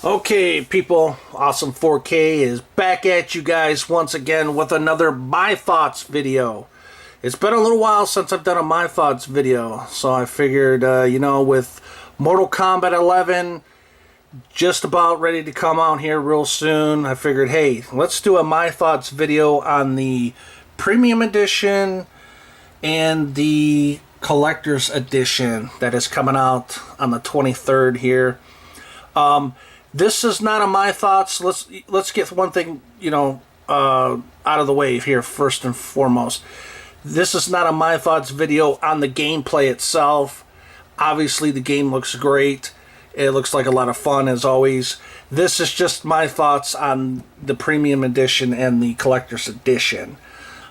Okay, people, Awesome 4K is back at you guys once again with another My Thoughts video. It's been a little while since I've done a My Thoughts video, so I figured, with Mortal Kombat 11 just about ready to come out here real soon, I figured, hey, let's do a My Thoughts video on the Premium Edition and the Collector's Edition that is coming out on the 23rd here. This is not a My Thoughts. Let's get one thing, out of the way here first and foremost. This is not a My Thoughts video on the gameplay itself. Obviously, the game looks great. It looks like a lot of fun, as always. This is just my thoughts on the Premium Edition and the Collector's Edition.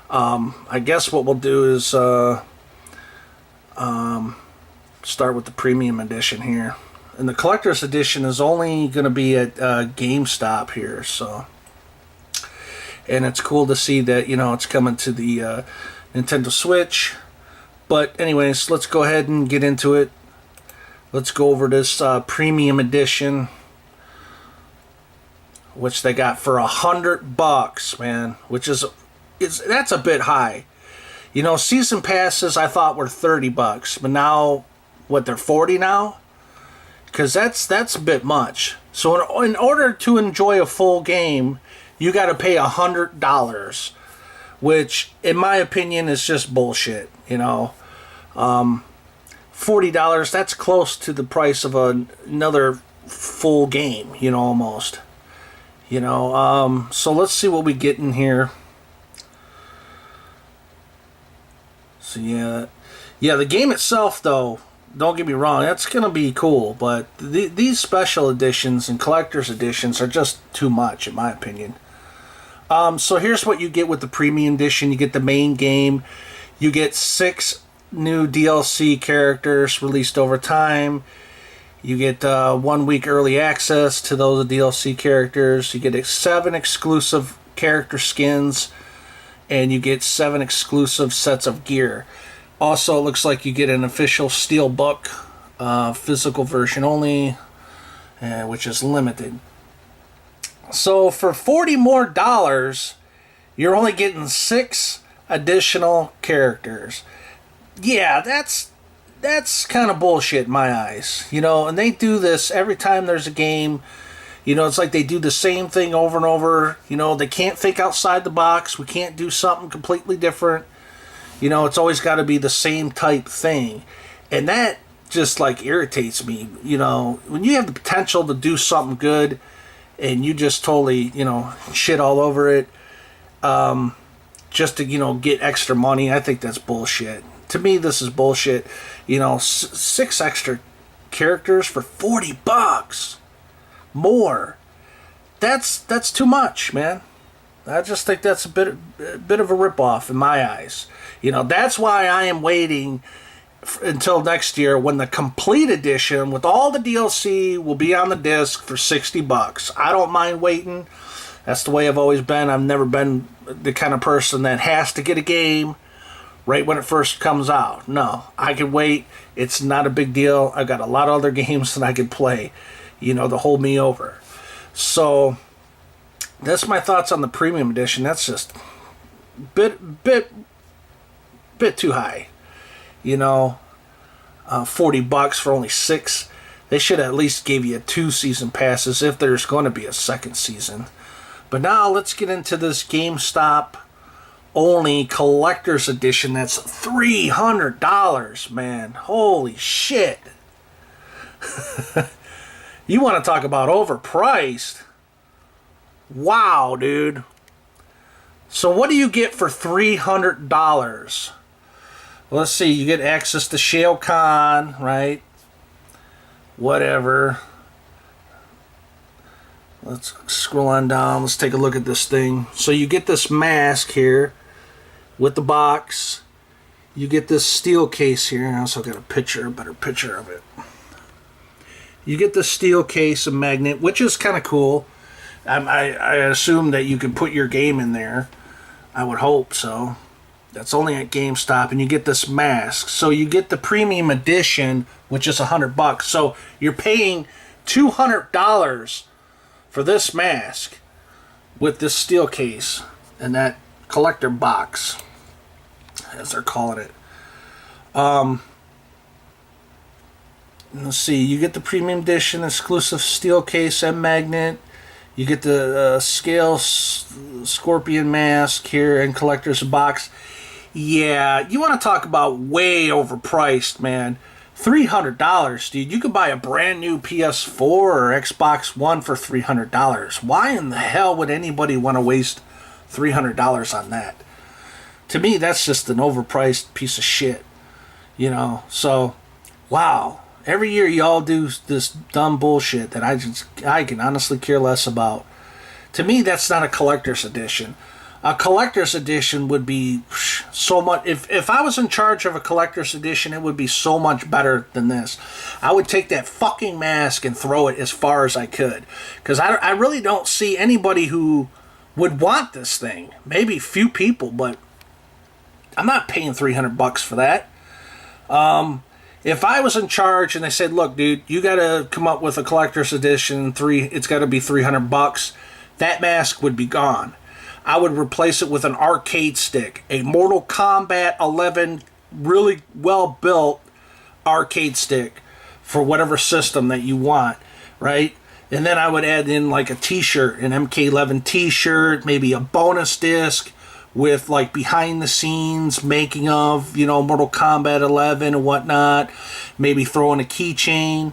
I guess what we'll do is start with the Premium Edition here. And the Collector's Edition is only going to be at GameStop here, so. And it's cool to see that, it's coming to the Nintendo Switch. But anyways, let's go ahead and get into it. Let's go over this Premium Edition, which they got for $100, man. That's a bit high. Season passes I thought were $30, but now, they're 40 now? Because that's a bit much. So in order to enjoy a full game, you got to pay $100, which in my opinion is just bullshit. $40, that's close to the price of another full game, almost. So let's see what we get in here. So yeah, the game itself though, don't get me wrong, that's going to be cool, but these special editions and collector's editions are just too much, in my opinion. So here's what you get with the Premium Edition. You get the main game. You get 6 new DLC characters released over time. You get 1 week early access to those DLC characters. You get 7 exclusive character skins. And you get 7 exclusive sets of gear. Also, it looks like you get an official Steelbook, physical version only, which is limited. So for $40 more, you're only getting 6 additional characters. Yeah, that's kind of bullshit in my eyes. And they do this every time there's a game. It's like they do the same thing over and over. They can't think outside the box. We can't do something completely different. It's always got to be the same type thing. And that just, irritates me. When you have the potential to do something good and you just totally, shit all over it just to, get extra money, I think that's bullshit. To me, this is bullshit. 6 extra characters for $40 more. That's too much, man. I just think that's a bit of a ripoff in my eyes. That's why I am waiting until next year when the complete edition with all the DLC will be on the disc for $60. I don't mind waiting. That's the way I've always been. I've never been the kind of person that has to get a game right when it first comes out. No, I can wait. It's not a big deal. I've got a lot of other games that I can play, to hold me over. So that's my thoughts on the Premium Edition. That's just bit too high. $40 for only 6. They should at least give you 2 season passes if there's going to be a second season. But now let's get into this GameStop only Collector's Edition. That's $300, man. Holy shit. You want to talk about overpriced? Wow, dude. So what do you get for $300? Well, let's see. You get access to Shao Kahn, right? Whatever. Let's scroll on down. Let's take a look at this thing. So you get this mask here with the box. You get this steel case here. I also got a better picture of it. You get the steel case and magnet, which is kind of cool. I assume that you can put your game in there. I would hope so. That's only at GameStop, and you get this mask. So you get the Premium Edition, which is $100. So you're paying $200 for this mask with this steel case and that collector box, as they're calling it. Let's see, you get the premium edition exclusive steel case and magnet. You get the scale scorpion mask here and collector's box. Yeah, you want to talk about way overpriced, man. $300, dude. You could buy a brand new PS4 or Xbox One for $300. Why in the hell would anybody want to waste $300 on that? To me, that's just an overpriced piece of shit. You know, so, wow. Every year y'all do this dumb bullshit that I can honestly care less about. To me, that's not a collector's edition. A collector's edition would be so much... If I was in charge of a collector's edition, it would be so much better than this. I would take that fucking mask and throw it as far as I could. Because I really don't see anybody who would want this thing. Maybe few people, but I'm not paying $300 for that. If I was in charge and they said, look, dude, you got to come up with a collector's edition, it's got to be $300, that mask would be gone. I would replace it with an arcade stick, a Mortal Kombat 11 really well-built arcade stick for whatever system that you want, right? And then I would add in like a t-shirt, an MK11 t-shirt, maybe a bonus disc with like behind the scenes making of, you know, Mortal Kombat 11 and whatnot. Maybe throw in a keychain,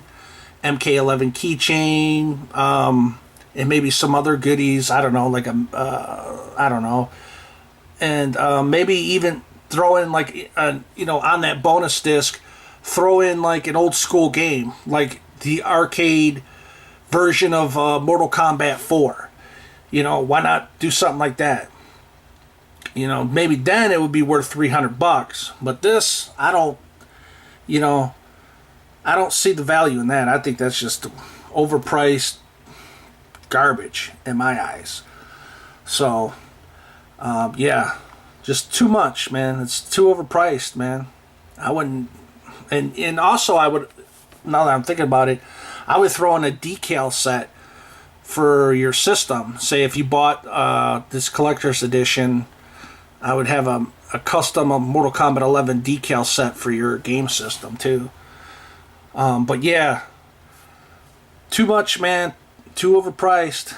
MK11 keychain, and maybe some other goodies. I don't know, like I don't know. And maybe even throw in like, you know, on that bonus disc, throw in like an old school game, like the arcade version of Mortal Kombat 4. You know, why not do something like that? You know, maybe then it would be worth $300. But this, I don't see the value in that. I think that's just overpriced garbage in my eyes. So, yeah, just too much, man. It's too overpriced, man. I wouldn't, and also I would, now that I'm thinking about it, I would throw in a decal set for your system. Say if you bought this collector's edition, I would have a custom Mortal Kombat 11 decal set for your game system too. But yeah, too much, man. Too overpriced.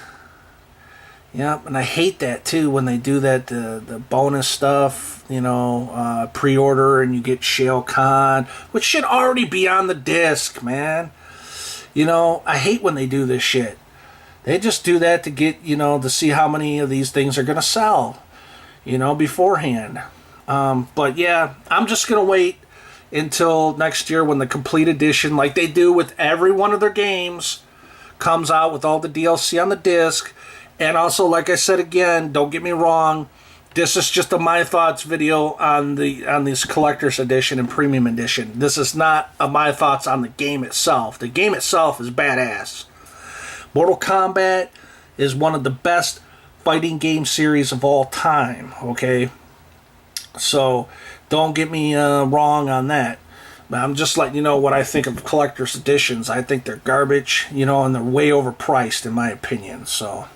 Yeah, and I hate that too when they do that, the bonus stuff, you know, pre-order and you get Shao Kahn, which should already be on the disc, man. You know, I hate when they do this shit. They just do that to get, you know, to see how many of these things are going to sell, you know, beforehand. But yeah, I'm just going to wait until next year when the complete edition, like they do with every one of their games, comes out with all the DLC on the disc. And also, like I said again, don't get me wrong, this is just a My Thoughts video on this collector's edition and premium edition. This is not a My Thoughts on the game itself. The game itself is badass. Mortal Kombat is one of the best fighting game series of all time, okay? So, don't get me wrong on that. But I'm just letting you know what I think of collector's editions. I think they're garbage, you know, and they're way overpriced in my opinion, so...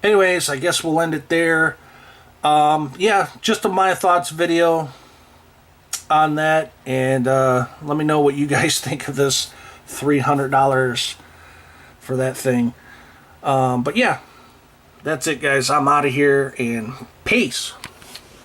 Anyways, I guess we'll end it there. Yeah, just a My Thoughts video on that. And let me know what you guys think of this $300 for that thing. But yeah, that's it, guys. I'm out of here, and peace.